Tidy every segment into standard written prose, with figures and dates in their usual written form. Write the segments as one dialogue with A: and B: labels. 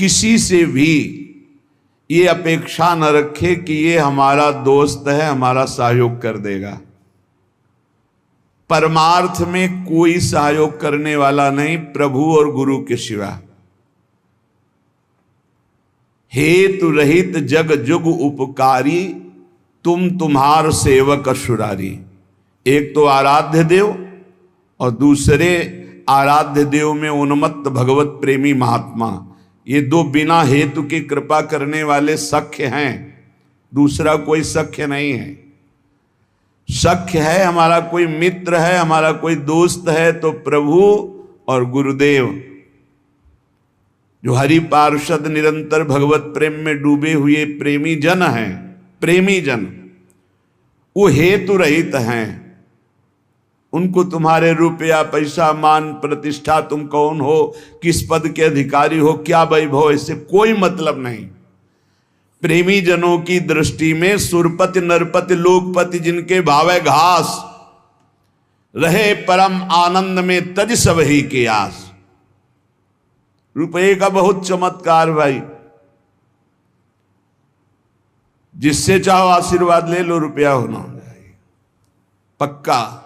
A: किसी से भी ये अपेक्षा न रखे कि ये हमारा दोस्त है, हमारा सहयोग कर देगा। परमार्थ में कोई सहयोग करने वाला नहीं प्रभु और गुरु के सिवा। हेतु रहित जग जुग उपकारी, तुम तुम्हार सेवक असुरारी। एक तो आराध्य देव और दूसरे आराध्य देव में उन्मत्त भगवत प्रेमी महात्मा, ये दो बिना हेतु की कृपा करने वाले सख्य हैं, दूसरा कोई सख्य नहीं है। सख्य है हमारा कोई मित्र है, हमारा कोई दोस्त है तो प्रभु और गुरुदेव, जो हरि पार्षद निरंतर भगवत प्रेम में डूबे हुए प्रेमी जन हैं, प्रेमी जन, वो हेतु रहित हैं। उनको तुम्हारे रुपया पैसा मान प्रतिष्ठा, तुम कौन हो, किस पद के अधिकारी हो, क्या वैभव, इससे कोई मतलब नहीं। प्रेमी जनों की दृष्टि में सुरपति नरपति लोकपति जिनके भावे घास, रहे परम आनंद में तज सब ही के आस। रुपये का बहुत चमत्कार भाई, जिससे चाहो आशीर्वाद ले लो, रुपया होना चाहिए पक्का।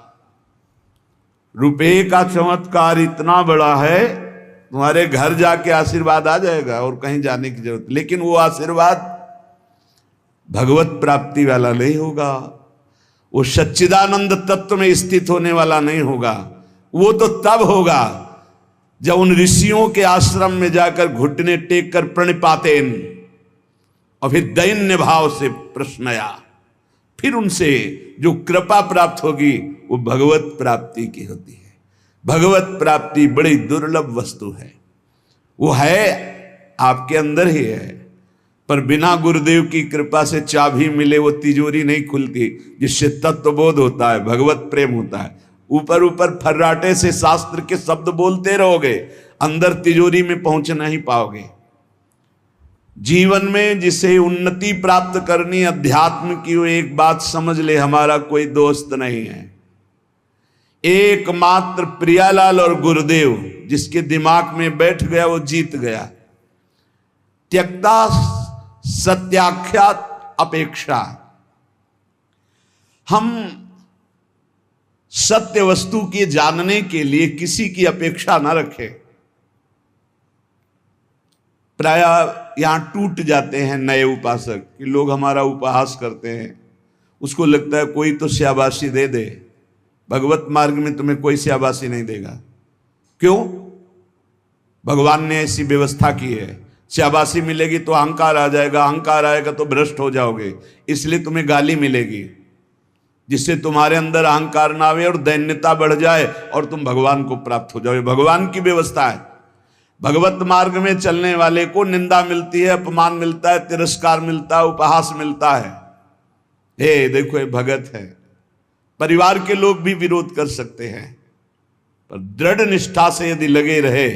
A: रुपये का चमत्कार इतना बड़ा है, तुम्हारे घर जाके आशीर्वाद आ जाएगा और कहीं जाने की जरूरत, लेकिन वो आशीर्वाद भगवत प्राप्ति वाला नहीं होगा, वो सच्चिदानंद तत्व में स्थित होने वाला नहीं होगा। वो तो तब होगा जब उन ऋषियों के आश्रम में जाकर घुटने टेक कर प्रणिपातेन और फिर दैन्य भाव से प्रश्नया, फिर उनसे जो कृपा प्राप्त होगी वो भगवत प्राप्ति की होती है। भगवत प्राप्ति बड़ी दुर्लभ वस्तु है, वो है आपके अंदर ही है, पर बिना गुरुदेव की कृपा से चाबी मिले वो तिजोरी नहीं खुलती, जिससे तत्वबोध होता है, भगवत प्रेम होता है। ऊपर ऊपर फर्राटे से शास्त्र के शब्द बोलते रहोगे, अंदर तिजोरी में पहुंच नहीं पाओगे। जीवन में जिसे उन्नति प्राप्त करनी अध्यात्म की, वो एक बात समझ ले, हमारा कोई दोस्त नहीं है, एकमात्र प्रियालाल और गुरुदेव जिसके दिमाग में बैठ गया वो जीत गया। त्यक्ता सत्याख्यात अपेक्षा, हम सत्य वस्तु के जानने के लिए किसी की अपेक्षा ना रखें। प्राय यहां टूट जाते हैं नए उपासक कि लोग हमारा उपहास करते हैं, उसको लगता है कोई तो शाबाशी दे दे। भगवत मार्ग में तुम्हें कोई शाबाशी नहीं देगा। क्यों? भगवान ने ऐसी व्यवस्था की है। शाबाशी मिलेगी तो अहंकार आ जाएगा, अहंकार आएगा तो भ्रष्ट हो जाओगे, इसलिए तुम्हें गाली मिलेगी, जिससे तुम्हारे अंदर अहंकार ना आवे और दैन्यता बढ़ जाए और तुम भगवान को प्राप्त हो जाओ। भगवान की व्यवस्था है। भगवत मार्ग में चलने वाले को निंदा मिलती है, अपमान मिलता है, तिरस्कार मिलता है, उपहास मिलता है। हे देखो ये भगत है। परिवार के लोग भी विरोध कर सकते हैं, पर दृढ़ निष्ठा से यदि लगे रहे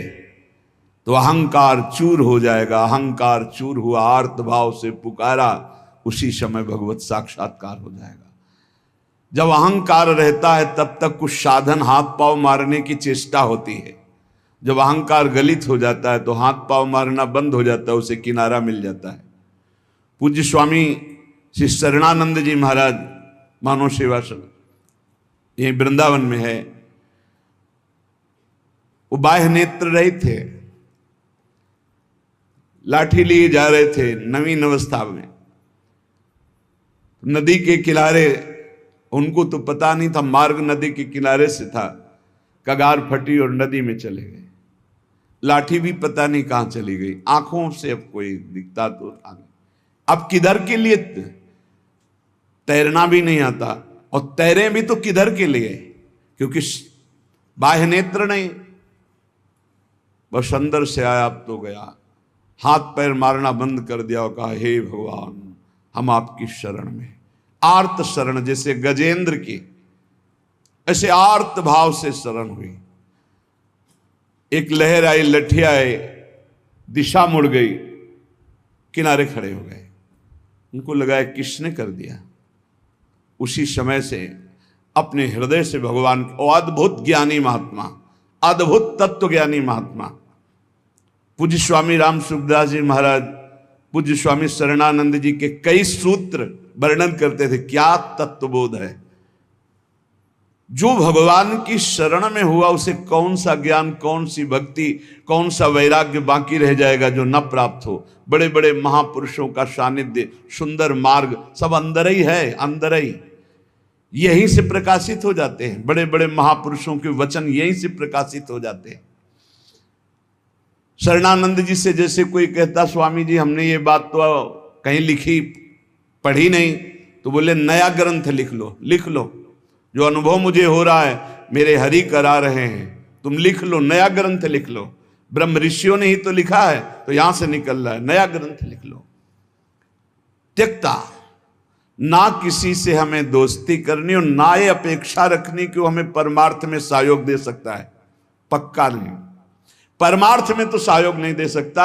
A: तो अहंकार चूर हो जाएगा। अहंकार चूर हुआ, आर्त भाव से पुकारा, उसी समय भगवत साक्षात्कार हो जाएगा। जब अहंकार रहता है तब तक कुछ साधन हाथ पांव मारने की चेष्टा होती है। जब अहंकार गलित हो जाता है तो हाथ पांव मारना बंद हो जाता है, उसे किनारा मिल जाता है। पूज्य स्वामी श्री शरणानंद जी महाराज मानव सेवा समिति यही वृंदावन में है, वो बाह्य नेत्र रहित थे, लाठी लिए जा रहे थे नवीन अवस्था में, नदी के किनारे, उनको तो पता नहीं था मार्ग नदी के किनारे से था, कगार फटी और नदी में चले गए। लाठी भी पता नहीं कहां चली गई, आंखों से अब कोई दिखता तो था नहीं। अब किधर के लिए? तैरना भी नहीं आता, और तैरे भी तो किधर के लिए? क्योंकि बाह्य नेत्र नहीं, बस अंदर से आया अब तो गया। हाथ पैर मारना बंद कर दिया और कहा हे भगवान हम आपकी शरण में। आर्त शरण, जैसे गजेंद्र की, ऐसे आर्त भाव से शरण हुई। एक लहर आई, लठिया आए, दिशा मुड़ गई, किनारे खड़े हो गए। उनको लगा किसने कर दिया। उसी समय से अपने हृदय से भगवान, अद्भुत ज्ञानी महात्मा, अद्भुत तत्व ज्ञानी महात्मा, पूज्य स्वामी राम सुखदास जी महाराज, पूज्य स्वामी शरणानंद जी के कई सूत्र वर्णन करते थे। क्या तत्वबोध है। जो भगवान की शरण में हुआ उसे कौन सा ज्ञान, कौन सी भक्ति, कौन सा वैराग्य बाकी रह जाएगा जो न प्राप्त हो। बड़े बड़े महापुरुषों का सानिध्य, सुंदर मार्ग सब अंदर ही है, अंदर ही यहीं से प्रकाशित हो जाते हैं। बड़े बड़े महापुरुषों के वचन यहीं से प्रकाशित हो जाते हैं। शरणानंद जी से जैसे कोई कहता स्वामी जी हमने ये बात तो कहीं लिखी पढ़ी नहीं, तो बोले नया ग्रंथ लिख लो, लिख लो। जो अनुभव मुझे हो रहा है मेरे हरि करा रहे हैं, तुम लिख लो, नया ग्रंथ लिख लो। ब्रह्म ऋषियों ने ही तो लिखा है, तो यहां से निकल रहा है, नया ग्रंथ लिख लो। त्यक्ता, ना किसी से हमें दोस्ती करनी और ना ये अपेक्षा रखनी कि वो हमें परमार्थ में सहयोग दे सकता है। पक्का नहीं, परमार्थ में तो सहयोग नहीं दे सकता।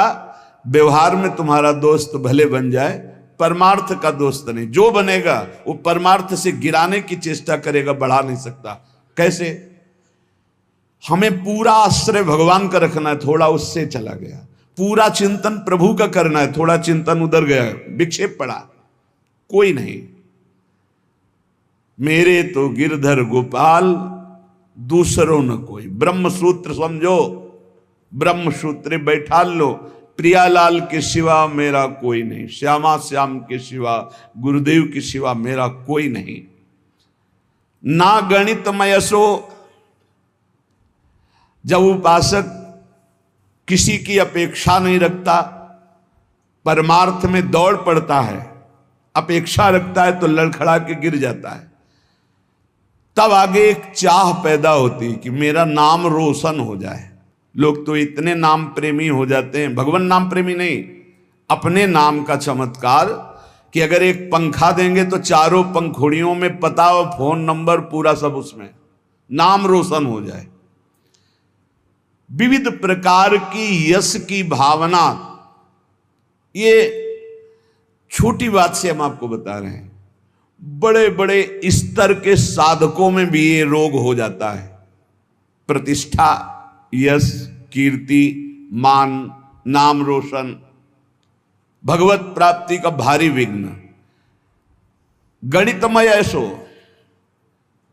A: व्यवहार में तुम्हारा दोस्त भले बन जाए, परमार्थ का दोस्त नहीं। जो बनेगा वो परमार्थ से गिराने की चेष्टा करेगा, बढ़ा नहीं सकता। कैसे? हमें पूरा आश्रय भगवान का रखना है, थोड़ा उससे चला गया। पूरा चिंतन प्रभु का करना है, थोड़ा चिंतन उधर गया, विक्षेप पड़ा, कोई नहीं। मेरे तो गिरधर गोपाल, दूसरों न कोई। ब्रह्म सूत्र समझो, ब्रह्म सूत्र बैठा लो। प्रियालाल के सिवा मेरा कोई नहीं, श्यामा श्याम के सिवा, गुरुदेव के सिवा मेरा कोई नहीं। ना गणित मयसो, जब उपासक किसी की अपेक्षा नहीं रखता, परमार्थ में दौड़ पड़ता है, अपेक्षा रखता है तो लड़खड़ा के गिर जाता है। तब आगे एक चाह पैदा होती कि मेरा नाम रोशन हो जाए। लोग तो इतने नाम प्रेमी हो जाते हैं, भगवान नाम प्रेमी नहीं, अपने नाम का चमत्कार, कि अगर एक पंखा देंगे तो चारों पंखुड़ियों में पता और फोन नंबर पूरा सब उसमें, नाम रोशन हो जाए। विविध प्रकार की यश की भावना, ये छोटी बात से हम आपको बता रहे हैं, बड़े बड़े स्तर के साधकों में भी ये रोग हो जाता है। प्रतिष्ठा, यश, कीर्ति, मान, नाम रोशन, भगवत प्राप्ति का भारी विघ्न। गणितमय ऐसो,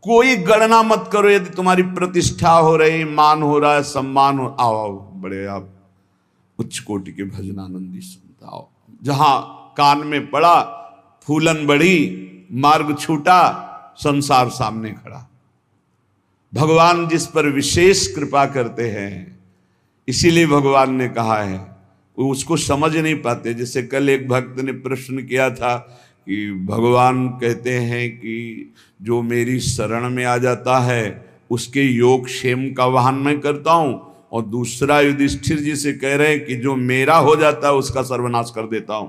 A: कोई गणना मत करो। यदि तुम्हारी प्रतिष्ठा हो रही, मान हो रहा है, सम्मान हो, आओ बड़े आप उच्च कोटि के भजनानंदी सुनता आओ। जहां कान में पड़ा, फूलन बढ़ी, मार्ग छूटा, संसार सामने खड़ा। भगवान जिस पर विशेष कृपा करते हैं, इसीलिए भगवान ने कहा है, वो उसको समझ नहीं पाते। जैसे कल एक भक्त ने प्रश्न किया था कि भगवान कहते हैं कि जो मेरी शरण में आ जाता है उसके योग क्षेम का वाहन मैं करता हूं, और दूसरा युधिष्ठिर जी से कह रहे हैं कि जो मेरा हो जाता है उसका सर्वनाश कर देता हूं।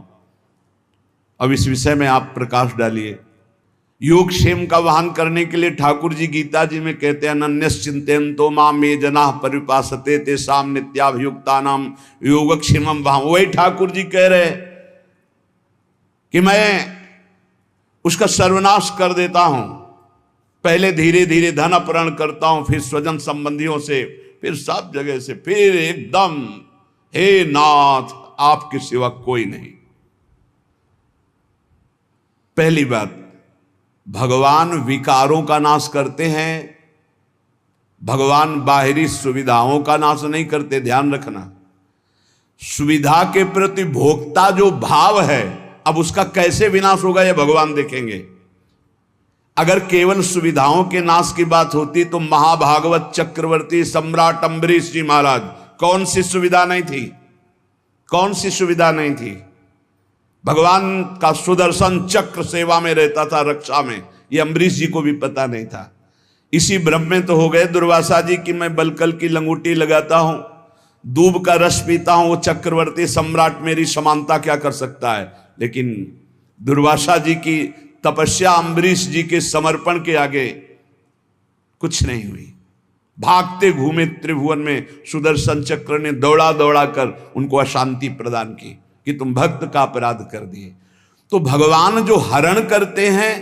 A: अब इस विषय में आप प्रकाश डालिए। योग क्षेम का वाहन करने के लिए ठाकुर जी गीता जी में कहते हैं, अनन्यश्चिन्तयन्तो मां ये जनाः परिपासते तेषां नित्याभियुक्तानां योगक्षेमं वहां। वही ठाकुर जी कह रहे कि मैं उसका सर्वनाश कर देता हूं। पहले धीरे धीरे धन अपहरण करता हूं, फिर स्वजन संबंधियों से, फिर सब जगह से, फिर एकदम हे नाथ आपके सिवा कोई नहीं। पहली बात, भगवान विकारों का नाश करते हैं, भगवान बाहरी सुविधाओं का नाश नहीं करते। ध्यान रखना, सुविधा के प्रति भोक्ता जो भाव है, अब उसका कैसे विनाश होगा ये भगवान देखेंगे। अगर केवल सुविधाओं के नाश की बात होती तो महाभागवत चक्रवर्ती सम्राट अम्बरीश जी महाराज, कौन सी सुविधा नहीं थी, कौन सी सुविधा नहीं थी। भगवान का सुदर्शन चक्र सेवा में रहता था, रक्षा में, ये अम्बरीश जी को भी पता नहीं था। इसी भ्रम में तो हो गए दुर्वासा जी कि मैं बलकल की लंगोटी लगाता हूं, दूब का रस पीता हूं, वो चक्रवर्ती सम्राट मेरी समानता क्या कर सकता है। लेकिन दुर्वासा जी की तपस्या अम्बरीश जी के समर्पण के आगे कुछ नहीं हुई। भागते घूमे त्रिभुवन में, सुदर्शन चक्र ने दौड़ा दौड़ा कर उनको अशांति प्रदान की कि तुम भक्त का अपराध कर दिए। तो भगवान जो हरण करते हैं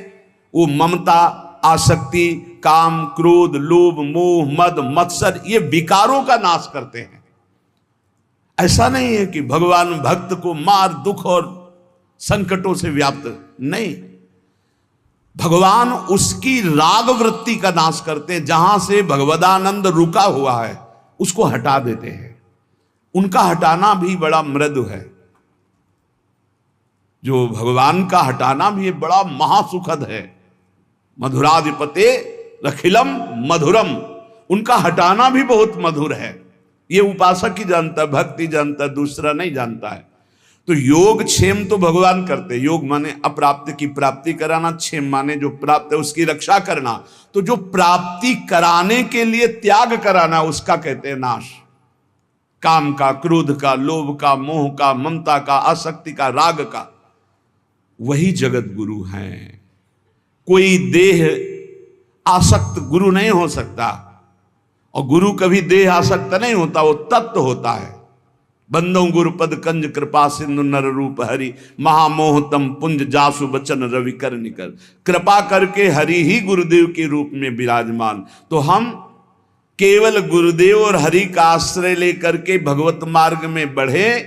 A: वो ममता, आसक्ति, काम, क्रोध, लोभ, मोह, मद, मत्सर, ये विकारों का नाश करते हैं। ऐसा नहीं है कि भगवान भक्त को मार दुख और संकटों से व्याप्त, नहीं, भगवान उसकी राग वृत्ति का नाश करते हैं। जहां से भगवदानंद रुका हुआ है उसको हटा देते हैं। उनका हटाना भी बड़ा मृदु है। जो भगवान का हटाना भी बड़ा महासुखद है। मधुराधिपते रखिलम मधुरम, उनका हटाना भी बहुत मधुर है। ये उपासक ही जानता है, भक्ति जानता है, दूसरा नहीं जानता है। तो योग क्षेम तो भगवान करते। योग माने अप्राप्त की प्राप्ति कराना, क्षेम माने जो प्राप्त है उसकी रक्षा करना। तो जो प्राप्ति कराने के लिए त्याग कराना उसका कहते हैं नाश। काम का, क्रोध का, लोभ का, मोह का, ममता का, आसक्ति का, राग का, वही जगत गुरु हैं। कोई देह आसक्त गुरु नहीं हो सकता, और गुरु कभी देह आसक्त नहीं होता, वो तत्व होता है। बंदो गुरुपद कंज कृपा सिंधु नर रूप हरि, महामोहतम पुंज जासु बचन रवि कर निकर। कृपा करके हरि ही गुरुदेव के रूप में विराजमान। तो हम केवल गुरुदेव और हरि का आश्रय लेकर के भगवत मार्ग में बढ़े,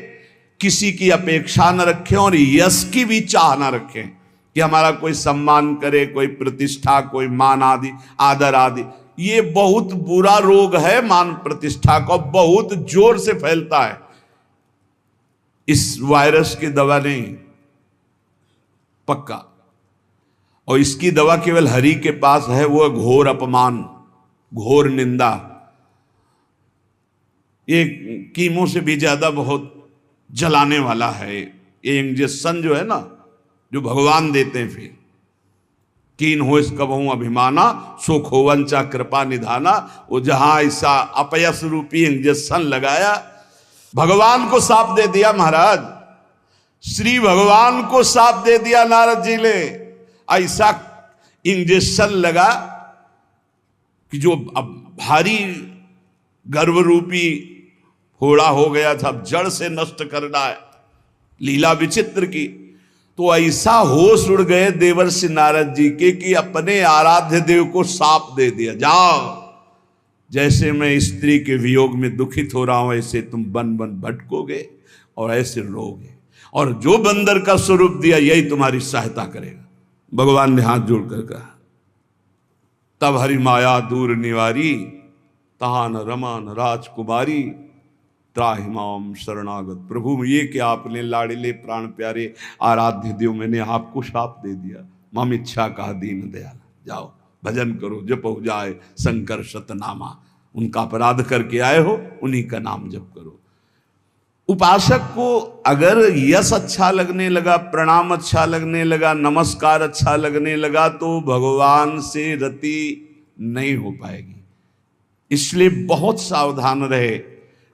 A: किसी की अपेक्षा न रखें और यश की भी चाह न रखें कि हमारा कोई सम्मान करे, कोई प्रतिष्ठा, कोई मान आदि, आदर आदि। ये बहुत बुरा रोग है मान प्रतिष्ठा का, बहुत जोर से फैलता है। इस वायरस की दवा नहीं, पक्का। और इसकी दवा केवल हरि के पास है, वो घोर अपमान, घोर निंदा। ये कीमो से भी ज्यादा बहुत जलाने वाला है। ये इंजेक्शन जो है ना, जो भगवान देते हैं, फिर कीन हो इस कबहू अभिमाना, सो खोवंचा कृपा निधाना। वो जहां ऐसा अपयस रूपी इंजेक्शन लगाया, भगवान को साफ दे दिया महाराज, श्री भगवान को साफ दे दिया नारद जी ने। ऐसा इंजेक्शन लगा कि जो अब भारी गर्भ रूपी फोड़ा हो गया था, अब जड़ से नष्ट करना है, लीला विचित्र की। तो ऐसा होश उड़ गए देवर्षि नारद जी के कि अपने आराध्य देव को साप दे दिया, जाओ, जैसे मैं स्त्री के वियोग में दुखित हो रहा हूं ऐसे तुम बन बन भटकोगे और ऐसे रोगे, और जो बंदर का स्वरूप दिया यही तुम्हारी सहायता करेगा। भगवान ने हाथ जोड़कर कहा, तब हरि माया दूर निवारी, तहान रमान राजकुमारी, त्राहिमाम शरणागत। प्रभु ये कि आपने लाड़िले प्राण प्यारे आराध्य देव, मैंने आपको शाप दे दिया, मम इच्छा कहा दीन दयाल, जाओ भजन करो, जप हो जाए शंकर शतनामा। उनका अपराध करके आए हो, उन्हीं का नाम जप करो। उपासक को अगर यश अच्छा लगने लगा, प्रणाम अच्छा लगने लगा, नमस्कार अच्छा लगने लगा, तो भगवान से रति नहीं हो पाएगी। इसलिए बहुत सावधान रहे।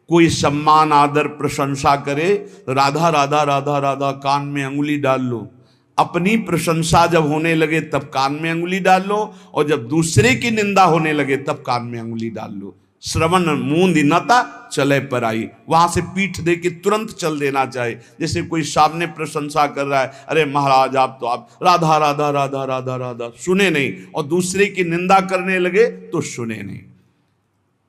A: कोई सम्मान आदर प्रशंसा करे, राधा राधा राधा राधा कान में अंगुली डाल लो। अपनी प्रशंसा जब होने लगे तब कान में अंगुली डाल लो, और जब दूसरे की निंदा होने लगे तब कान में अंगुली डाल लो। श्रवण मूंद नता चले पर आई, वहां से पीठ दे के तुरंत चल देना चाहिए। जैसे कोई सामने प्रशंसा कर रहा है, अरे महाराज आप तो आप राधा राधा राधा राधा राधा, सुने नहीं, और दूसरे की निंदा करने लगे तो सुने नहीं।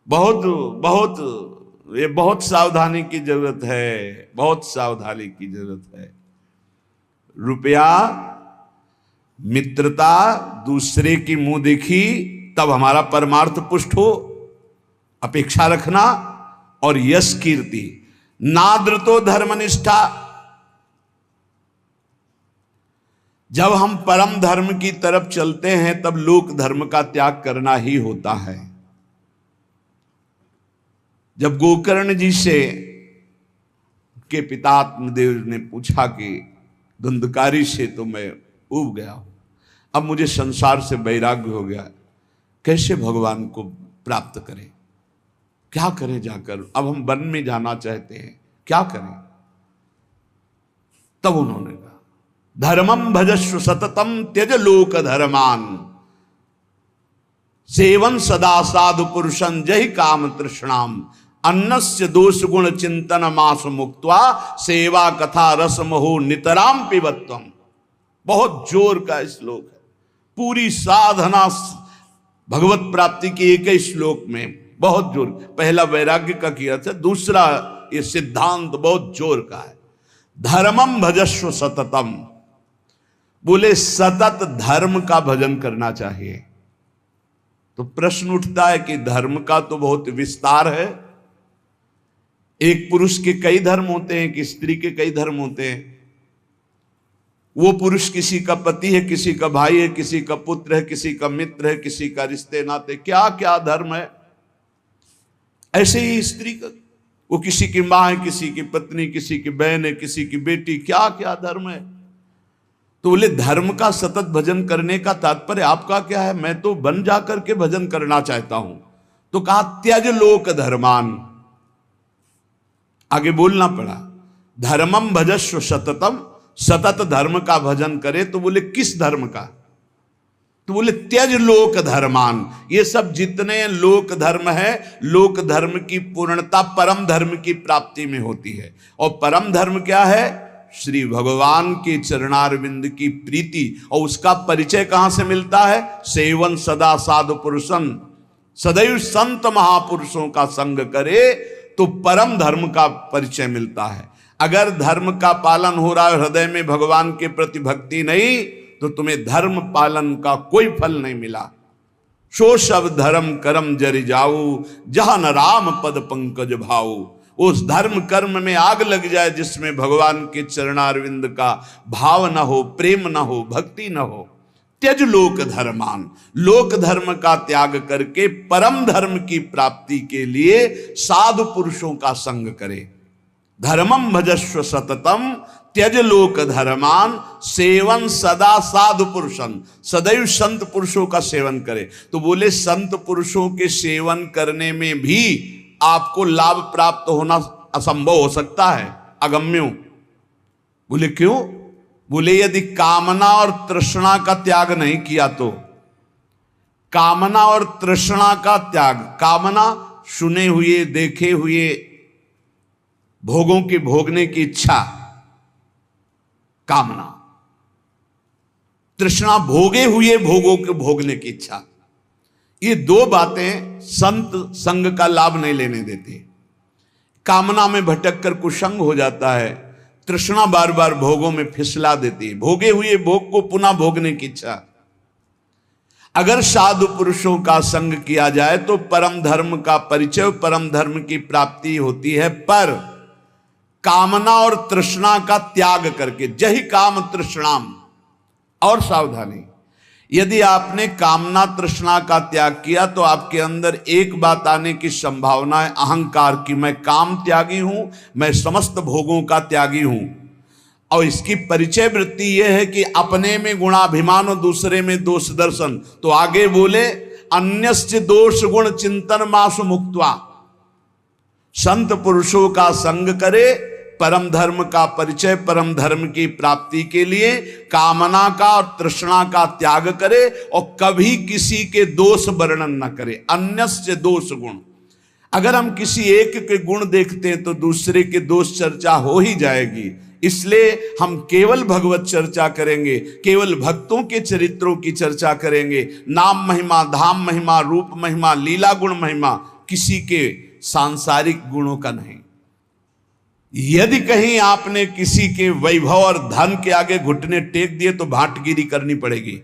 A: बहुत बहुत ये बहुत सावधानी की जरूरत है, बहुत सावधानी की जरूरत है। रुपया, मित्रता, दूसरे की मुंह देखी तब हमारा परमार्थ पुष्ट हो, अपेक्षा रखना, और यश कीर्ति, नाद्र तो धर्मनिष्ठा। जब हम परम धर्म की तरफ चलते हैं तब लोक धर्म का त्याग करना ही होता है। जब गोकर्ण जी से के पिता आत्मदेव ने पूछा कि धुंधकारी से तो मैं उब गया हूं, अब मुझे संसार से वैराग्य हो गया, कैसे भगवान को प्राप्त करें, क्या करें जाकर, अब हम वन में जाना चाहते हैं, क्या करें। तब उन्होंने कहा, धर्मम भजस्व सततम त्यज लोक धर्मान, सेवन सदा साधु पुरुषं जहि काम तृष्णाम, अन्नस्य दोष गुण चिंतन मास मुक्त्वा, सेवा कथा रसम हो नितराम पिबत्वम। बहुत जोर का श्लोक है। पूरी साधना भगवत प्राप्ति की एक ही श्लोक में बहुत जोर। पहला वैराग्य का किया था, दूसरा ये सिद्धांत बहुत जोर का है। धर्मम भजस्व सततम, बोले सतत धर्म का भजन करना चाहिए। तो प्रश्न उठता है कि धर्म का तो बहुत विस्तार है, एक पुरुष के कई धर्म होते हैं कि स्त्री के कई धर्म होते हैं। वो पुरुष किसी का पति है, किसी का भाई है, किसी का पुत्र है, किसी का मित्र है, किसी का रिश्ते नाते, क्या क्या धर्म है। ऐसे ही स्त्री का, वो किसी की मां है, किसी की पत्नी, किसी की बहन है, किसी की बेटी, क्या क्या धर्म है। तो बोले धर्म का सतत भजन करने का तात्पर्य आपका क्या है? मैं तो बन जाकर के भजन करना चाहता हूं। तो कहा त्यज लोक धर्मान, आगे बोलना पड़ा धर्मम भजस्व सततम, सतत धर्म का भजन करे। तो बोले किस धर्म का? तो बोले त्यज लोक धर्मान। ये सब जितने लोक धर्म है, लोक धर्म की पूर्णता परम धर्म की प्राप्ति में होती है। और परम धर्म क्या है? श्री भगवान के चरणारविंद की प्रीति। और उसका परिचय कहां से मिलता है? सेवन सदा साधु पुरुषन, सदैव संत महापुरुषों का संग करे तो परम धर्म का परिचय मिलता है। अगर धर्म का पालन हो रहा है, हृदय में भगवान के प्रति भक्ति नहीं, तो तुम्हें धर्म पालन का कोई फल नहीं मिला। सो सब धर्म कर्म जरि जाऊ, जहां न राम पद पंकज भाऊ। उस धर्म कर्म में आग लग जाए जिसमें भगवान के चरणारविंद का भाव न हो, प्रेम न हो, भक्ति न हो। त्यज लोक धर्मान, लोक धर्म का त्याग करके परम धर्म की प्राप्ति के लिए साधु पुरुषों का संग करे। धर्मम भजस्व सततम त्यज लोक धर्मान, सेवन सदा साधु पुरुषन, सदैव संत पुरुषों का सेवन करे। तो बोले संत पुरुषों के सेवन करने में भी आपको लाभ प्राप्त होना असंभव हो सकता है, अगम्यो। बोले क्यों? बोले यदि कामना और तृष्णा का त्याग नहीं किया तो। कामना और तृष्णा का त्याग, कामना सुने हुए देखे हुए भोगों के भोगने की इच्छा, कामना, तृष्णा भोगे हुए भोगों के भोगने की इच्छा। ये दो बातें संत संग का लाभ नहीं लेने देती। कामना में भटक कर कुसंग हो जाता है, तृष्णा बार बार भोगों में फिसला देती है, भोगे हुए भोग को पुनः भोगने की इच्छा। अगर साधु पुरुषों का संग किया जाए तो परम धर्म का परिचय, परम धर्म की प्राप्ति होती है। पर कामना और तृष्णा का त्याग करके, जहि काम तृष्णाम। और सावधानी, यदि आपने कामना तृष्णा का त्याग किया तो आपके अंदर एक बात आने की संभावना है, अहंकार की। मैं काम त्यागी हूं, मैं समस्त भोगों का त्यागी हूं। और इसकी परिचय वृत्ति यह है कि अपने में गुणाभिमान और दूसरे में दोष दर्शन। तो आगे बोले अन्यस्य दोष गुण चिंतन मासु मुक्त्वा। संत पुरुषों का संग करे, परम धर्म का परिचय, परम धर्म की प्राप्ति के लिए कामना का और तृष्णा का त्याग करे और कभी किसी के दोष वर्णन न करे। अन्यस्य दोष गुण, अगर हम किसी एक के गुण देखते हैं तो दूसरे के दोष चर्चा हो ही जाएगी। इसलिए हम केवल भगवत चर्चा करेंगे, केवल भक्तों के चरित्रों की चर्चा करेंगे। नाम महिमा, धाम महिमा, रूप महिमा, लीला गुण महिमा, किसी के सांसारिक गुणों का नहीं। यदि कहीं आपने किसी के वैभव और धन के आगे घुटने टेक दिए तो भाटगिरी करनी पड़ेगी,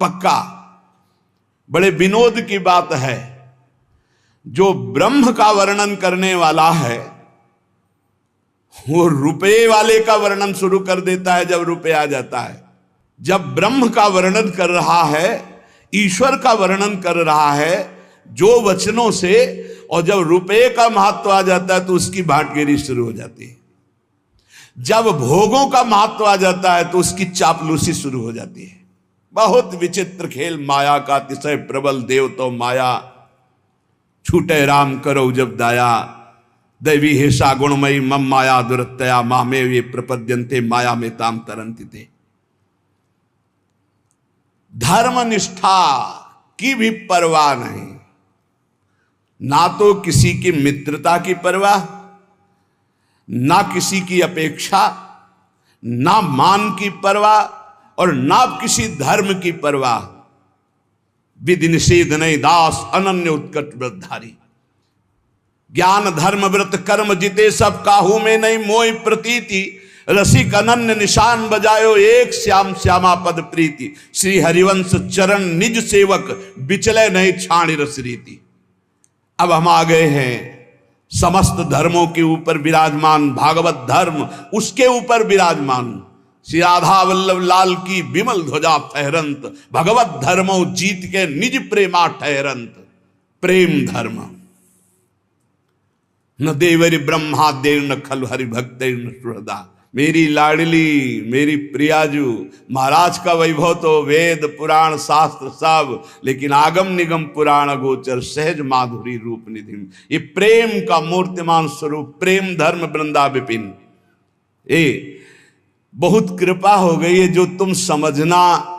A: पक्का। बड़े विनोद की बात है, जो ब्रह्म का वर्णन करने वाला है वो रुपये वाले का वर्णन शुरू कर देता है जब रुपये आ जाता है। जब ब्रह्म का वर्णन कर रहा है, ईश्वर का वर्णन कर रहा है जो वचनों से, और जब रुपये का महत्व आ जाता है तो उसकी भाटगिरी शुरू हो जाती है। जब भोगों का महत्व आ जाता है तो उसकी चापलूसी शुरू हो जाती है। बहुत विचित्र खेल माया का, अतिशय प्रबल देव तो माया, छूटे राम करो जब दाया। दैवी हेषा गुणमयी मम माया दुरतया, मामे वे प्रपद्यन्ते माया में ताम तरंति थे। धर्मनिष्ठा की भी परवाह नहीं, ना तो किसी की मित्रता की परवाह, ना किसी की अपेक्षा, ना मान की परवाह और ना किसी धर्म की परवाह। विधि निषेध नहीं दास अनन्य उत्कट व्रतधारी। ज्ञान धर्म व्रत कर्म जिते सब काहू में नहीं मोहि प्रतीति, रसिक अनन्य निशान बजायो एक श्याम श्यामा पद प्रीति, श्री हरिवंश चरण निज सेवक बिचले नहीं छाणी रस रीति। अब हम आ गए हैं समस्त धर्मों के ऊपर विराजमान भागवत धर्म, उसके ऊपर विराजमान श्री राधा वल्लभ लाल की विमल ध्वजा फहरंत, भगवत धर्मो जीत के निज प्रेमा ठहरंत। प्रेम धर्म न देवरी ब्रह्मा देव न खल हरि भक्त न सुहृदा। मेरी लाडली मेरी प्रियाजू, महाराज का वैभव तो वेद पुराण शास्त्र सब, लेकिन आगम निगम पुराण गोचर सहज माधुरी रूप निधि। ये प्रेम का मूर्तिमान स्वरूप प्रेम धर्म वृंदा विपिन। बहुत कृपा हो गई है, जो तुम समझना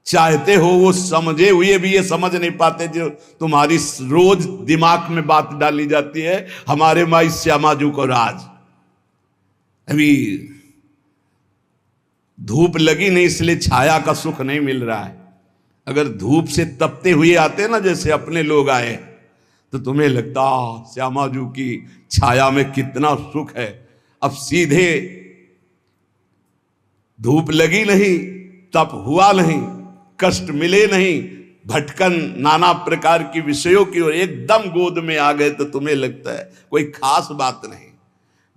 A: चाहते हो वो समझे हुए भी ये समझ नहीं पाते, जो तुम्हारी रोज दिमाग में बात डाली जाती है। हमारे माई श्यामाजू को राज, अभी धूप लगी नहीं इसलिए छाया का सुख नहीं मिल रहा है। अगर धूप से तपते हुए आते ना, जैसे अपने लोग आए, तो तुम्हें लगता श्यामाजू की छाया में कितना सुख है। अब सीधे धूप लगी नहीं, तप हुआ नहीं, कष्ट मिले नहीं, भटकन नाना प्रकार की विषयों की ओर एकदम गोद में आ गए, तो तुम्हें लगता है कोई खास बात नहीं।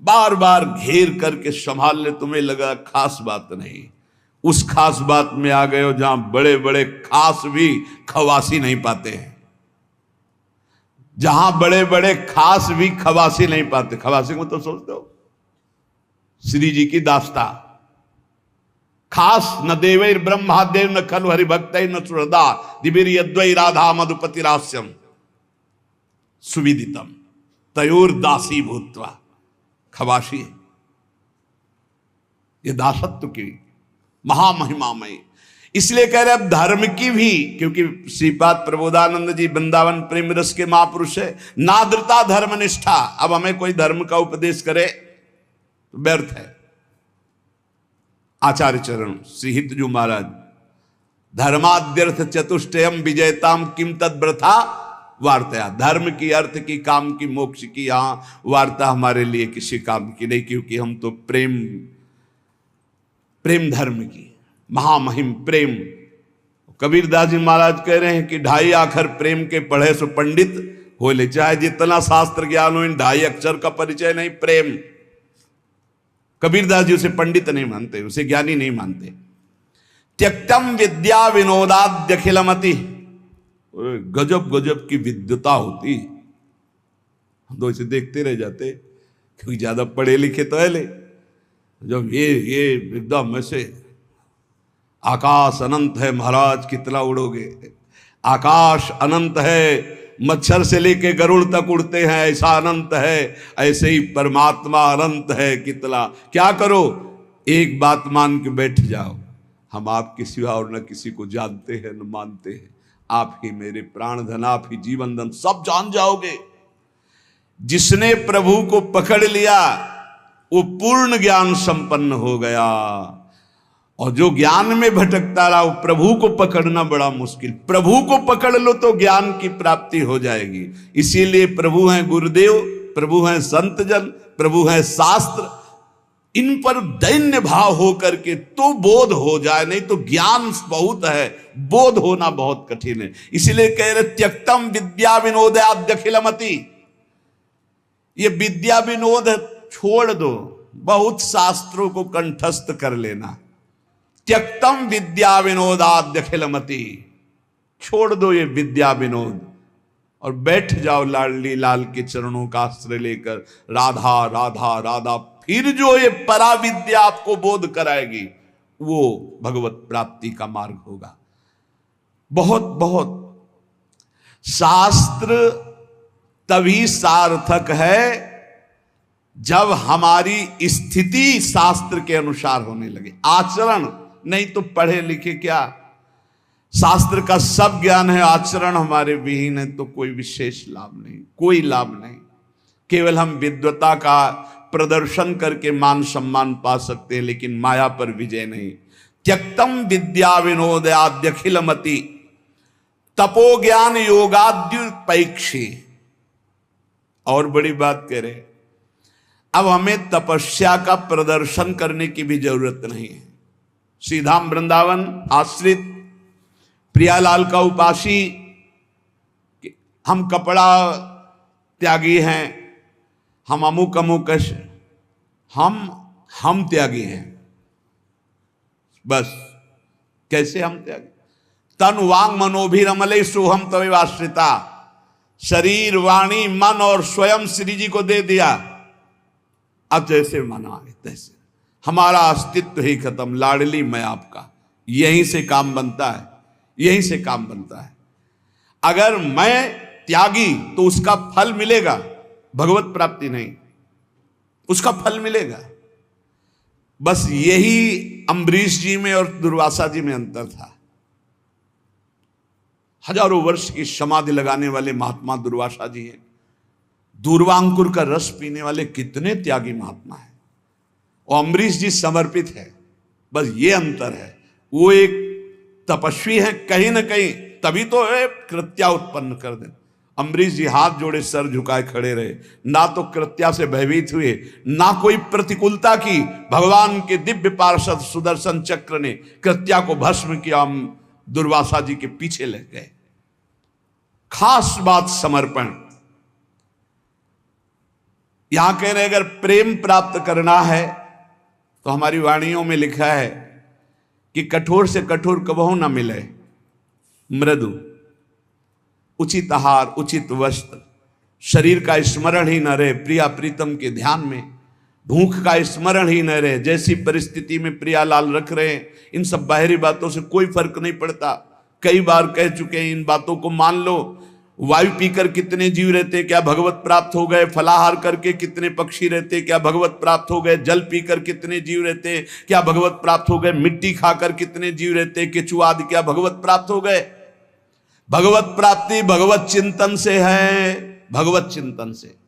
A: बार बार घेर करके संभाल ले, तुम्हें लगा खास बात नहीं। उस खास बात में आ गए हो जहां बड़े बड़े खास भी खवासी नहीं पाते हैं, जहां बड़े बड़े खास भी खवासी नहीं पाते। खवासी को तो सोचते हो श्री जी की दास्ता, खास न देवैर ब्रह्मा देव न खलु हरि भक्त न सुहृदा, दिवीर यद्वै राधा मधुपति रास्यम सुविदितम तयोर दासी भूत्वा। खवासी है ये दासत्व की महामहिमामयी। इसलिए कह रहे अब धर्म की भी, क्योंकि श्रीपाद प्रबोधानंद जी वृंदावन प्रेम रस के महापुरुष है, नाद्रता धर्म निष्ठा। अब हमें कोई धर्म का उपदेश करे तो व्यर्थ है। आचार्य चरण श्री हितजू महाराज, धर्माद्यर्थ चतुष्टयम विजयताम किम तद व्रथा वार्ता। धर्म की, अर्थ की, काम की, मोक्ष की यहां वार्ता हमारे लिए किसी काम की नहीं, क्योंकि हम तो प्रेम धर्म की महामहिम प्रेम। कबीरदास जी महाराज कह रहे हैं कि 2.5 अक्षर प्रेम के पढ़े सो पंडित हो ले, चाहे जितना शास्त्र ज्ञान हो, इन 2.5 अक्षर का परिचय नहीं प्रेम। कबीरदास जी उसे पंडित नहीं मानते, उसे ज्ञानी नहीं मानते। त्यक्तम विद्या विनोदाद्य अखिलमति, गजब गजब की विद्वता होती, हम तो इसे देखते रह जाते, क्योंकि ज्यादा पढ़े लिखे तो है ले। जब ये एकदम ऐसे आकाश अनंत है महाराज, कितना उड़ोगे, आकाश अनंत है, मच्छर से लेके गरुड़ तक उड़ते हैं, ऐसा अनंत है। ऐसे ही परमात्मा अनंत है, कितना क्या करो, एक बात मान के बैठ जाओ, हम आपके सिवा और न किसी को जानते हैं न मानते हैं, आप ही मेरे प्राण धन, आप ही जीवन धन, सब जान जाओगे। जिसने प्रभु को पकड़ लिया वो पूर्ण ज्ञान संपन्न हो गया, और जो ज्ञान में भटकता रहा वो प्रभु को पकड़ना बड़ा मुश्किल। प्रभु को पकड़ लो तो ज्ञान की प्राप्ति हो जाएगी। इसीलिए प्रभु हैं गुरुदेव, प्रभु हैं संत जन, प्रभु हैं शास्त्र, इन पर दैन्य भाव हो करके तो बोध हो जाए, नहीं तो ज्ञान बहुत है, बोध होना बहुत कठिन है। इसीलिए कह रहे त्यक्तम विद्या विनोदाद्यखिलमति, ये विद्या विनोद छोड़ दो, बहुत शास्त्रों को कंठस्थ कर लेना। त्यक्तम विद्या विनोदाद्यखिलमति, छोड़ दो ये विद्या विनोद और बैठ जाओ लाडली लाल के चरणों का आश्रय लेकर, राधा राधा राधा। फिर जो ये परा विद्या आपको बोध कराएगी वो भगवत प्राप्ति का मार्ग होगा। बहुत बहुत शास्त्र तभी सार्थक है जब हमारी स्थिति शास्त्र के अनुसार होने लगे, आचरण नहीं तो पढ़े लिखे क्या, शास्त्र का सब ज्ञान है, आचरण हमारे विहीन है तो कोई विशेष लाभ नहीं, कोई लाभ नहीं। केवल हम विद्वता का प्रदर्शन करके मान सम्मान पा सकते हैं, लेकिन माया पर विजय नहीं। त्यक्तम विद्या विनोदाद्यखिलमति, तपो ज्ञान योगाद्युपैक्षी। और बड़ी बात कह रहे, अब हमें तपस्या का प्रदर्शन करने की भी जरूरत नहीं है। श्रीधाम वृंदावन आश्रित प्रियालाल का उपासी, हम कपड़ा त्यागी हैं, हम अमुक अमुक, हम त्यागी हैं। बस कैसे हम त्यागी? तन वांग मनोभिरमले सोहम तवे आश्रिता, शरीर वाणी मन और स्वयं श्री जी को दे दिया। अब जैसे मना है तैसे, हमारा अस्तित्व ही खत्म, लाडली मैं आपका। यहीं से काम बनता है, यहीं से काम बनता है। अगर मैं त्यागी तो उसका फल मिलेगा, भगवत प्राप्ति नहीं, उसका फल मिलेगा। बस यही अम्बरीश जी में और दुर्वासा जी में अंतर था। हजारों वर्ष की समाधि लगाने वाले महात्मा दुर्वासा जी हैं, दूर्वांकुर का रस पीने वाले कितने त्यागी महात्मा हैं, और अम्बरीश जी समर्पित है। बस ये अंतर है, वो एक तपस्वी है कहीं ना कहीं, तभी तो कृत्या उत्पन्न कर दे। अम्बरीश जी हाथ जोड़े सर झुकाए खड़े रहे, ना तो कृत्या से भयभीत हुए, ना कोई प्रतिकूलता की। भगवान के दिव्य पार्षद सुदर्शन चक्र ने कृत्या को भस्म किया, दुर्वासा जी के पीछे लग गए। खास बात समर्पण। यहां कह रहे अगर प्रेम प्राप्त करना है तो हमारी वाणियों में लिखा है कि कठोर से कठोर कबहू ना मिले, मृदु, उचित आहार, उचित वस्त्र, शरीर का स्मरण ही न रहे प्रिया प्रीतम के ध्यान में, भूख का स्मरण ही न रहे। जैसी परिस्थिति में प्रियालाल रख रहे हैं, इन सब बाहरी बातों से कोई फर्क नहीं पड़ता। कई बार कह चुके हैं, इन बातों को मान लो। वायु पीकर कितने जीव रहते, क्या भगवत प्राप्त हो गए? फलाहार करके कितने पक्षी रहते, क्या भगवत प्राप्त हो गए? जल पीकर कितने जीव रहते, क्या भगवत प्राप्त हो गए? मिट्टी खाकर कितने जीव रहते, केचुआ आदि, क्या भगवत प्राप्त हो गए? भगवत प्राप्ति भगवत चिंतन से है, भगवत चिंतन से।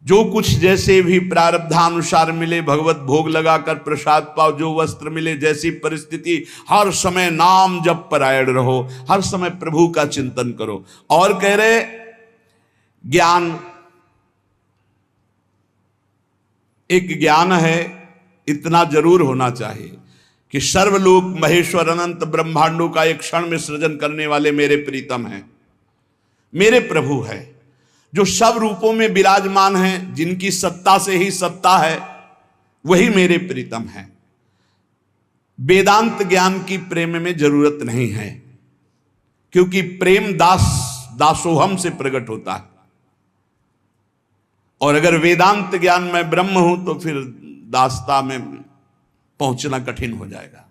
A: जो कुछ जैसे भी प्रारब्धानुसार मिले, भगवत भोग लगाकर प्रसाद पाओ, जो वस्त्र मिले, जैसी परिस्थिति, हर समय नाम जप परायण रहो, हर समय प्रभु का चिंतन करो। और कह रहे ज्ञान, एक ज्ञान है, इतना जरूर होना चाहिए कि सर्वलोक महेश्वर अनंत ब्रह्मांडों का एक क्षण में सृजन करने वाले मेरे प्रीतम हैं, मेरे प्रभु है, जो सब रूपों में विराजमान हैं, जिनकी सत्ता से ही सत्ता है, वही मेरे प्रीतम हैं। वेदांत ज्ञान की प्रेम में जरूरत नहीं है, क्योंकि प्रेम दासोहम से प्रकट होता है। और अगर वेदांत ज्ञान में ब्रह्म हूं तो फिर दासता में पहुंचना कठिन हो जाएगा।